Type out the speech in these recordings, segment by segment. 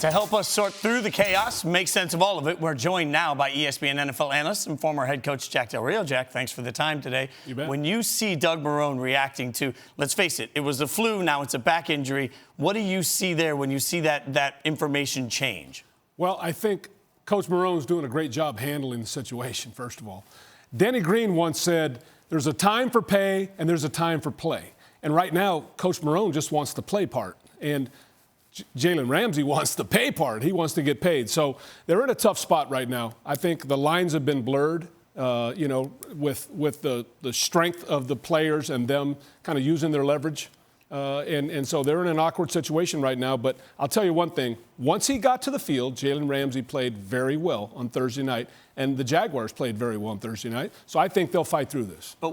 To help us sort through the chaos, make sense of all of it, we're joined now by ESPN NFL analyst and former head coach Jack Del Rio. Jack, thanks for the time today. You bet. When you see Doug Marrone reacting to, let's face it, it was the flu, now it's a back injury. What do you see there when you see that information change? Well, I think Coach Marrone's doing a great job handling the situation, first of all. Denny Green once said, there's a time for pay and there's a time for play. And right now, Coach Marrone just wants the play part. And Jalen Ramsey wants the pay part. He wants to get paid. So they're in a tough spot right now. I think the lines have been blurred, with the strength of the players and them kind of using their leverage. And so they're in an awkward situation right now. But I'll tell you one thing. Once he got to the field, Jalen Ramsey played very well on Thursday night, and the Jaguars played very well on Thursday night. So I think they'll fight through this. But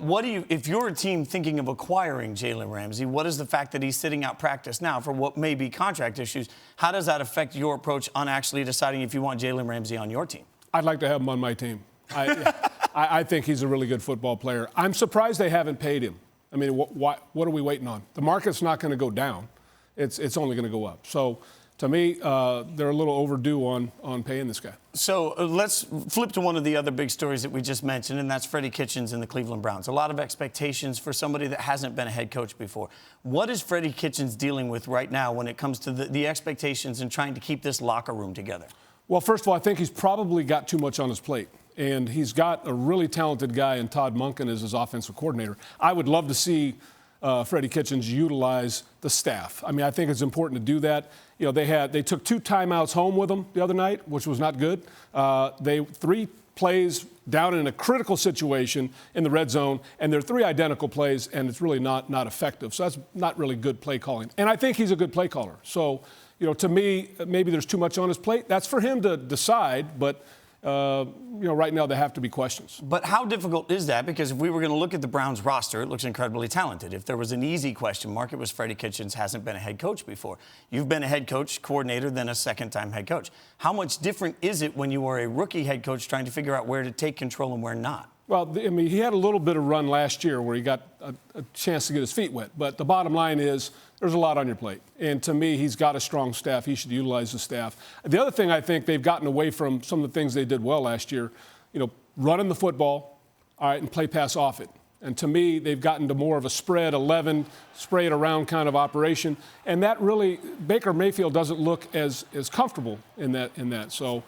if you're a team thinking of acquiring Jalen Ramsey, what is the fact that he's sitting out practice now for what may be contract issues? How does that affect your approach on actually deciding if you want Jalen Ramsey on your team? I'd like to have him on my team. I think he's a really good football player. I'm surprised they haven't paid him. I mean, what are we waiting on? The market's not going to go down. It's only going to go up. So, to me, they're a little overdue on paying this guy. So let's flip to one of the other big stories that we just mentioned, and that's Freddie Kitchens and the Cleveland Browns. A lot of expectations for somebody that hasn't been a head coach before. What is Freddie Kitchens dealing with right now when it comes to the expectations and trying to keep this locker room together? Well, first of all, I think he's probably got too much on his plate. And he's got a really talented guy in Todd Monken as his offensive coordinator. I would love to see Freddie Kitchens utilize the staff. I mean, I think it's important to do that. You know, they took 2 timeouts home with them the other night, which was not good. 3 plays down in a critical situation in the red zone, and they're 3 identical plays, and it's really not effective. So that's not really good play calling. And I think he's a good play caller. So, to me, maybe there's too much on his plate. That's for him to decide, but right now there have to be questions. But how difficult is that? Because if we were going to look at the Browns roster, it looks incredibly talented. If there was an easy question mark, it was Freddie Kitchens hasn't been a head coach before. You've been a head coach, coordinator, then a second-time head coach. How much different is it when you were a rookie head coach trying to figure out where to take control and where not? Well, I mean, he had a little bit of run last year where he got a chance to get his feet wet. But the bottom line is there's a lot on your plate. And to me, he's got a strong staff. He should utilize the staff. The other thing I think they've gotten away from some of the things they did well last year, running the football, all right, and play pass off it. And to me, they've gotten to more of a spread 11, spray it around kind of operation. And that really, Baker Mayfield doesn't look as comfortable in that. So,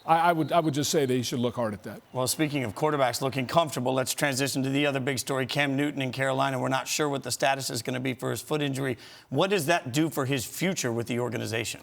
I would just say they should look hard at that. Well, speaking of quarterbacks looking comfortable, let's transition to the other big story, Cam Newton in Carolina. We're not sure what the status is going to be for his foot injury. What does that do for his future with the organization?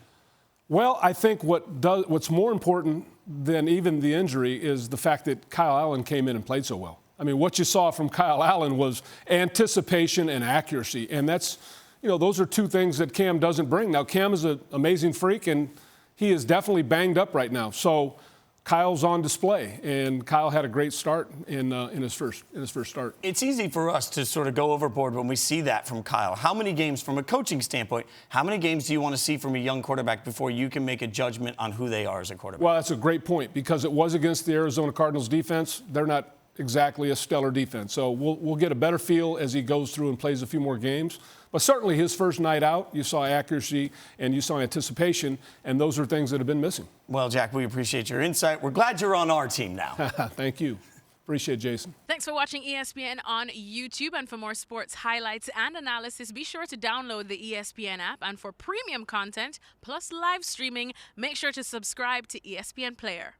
Well, I think what's more important than even the injury is the fact that Kyle Allen came in and played so well. I mean, what you saw from Kyle Allen was anticipation and accuracy, and that's, those are 2 things that Cam doesn't bring. Now, Cam is an amazing freak, and he is definitely banged up right now. So Kyle's on display, and Kyle had a great start in his first start. It's easy for us to sort of go overboard when we see that from Kyle. How many games, from a coaching standpoint, how many games do you want to see from a young quarterback before you can make a judgment on who they are as a quarterback? Well, that's a great point because it was against the Arizona Cardinals defense. They're not exactly a stellar defense. So we'll get a better feel as he goes through and plays a few more games. But certainly his first night out, you saw accuracy and you saw anticipation, and those are things that have been missing. Well, Jack, we appreciate your insight. We're glad you're on our team now. Thank you. Appreciate it, Jason. Thanks for watching ESPN on YouTube. And for more sports highlights and analysis, be sure to download the ESPN app. And for premium content plus live streaming, make sure to subscribe to ESPN Player.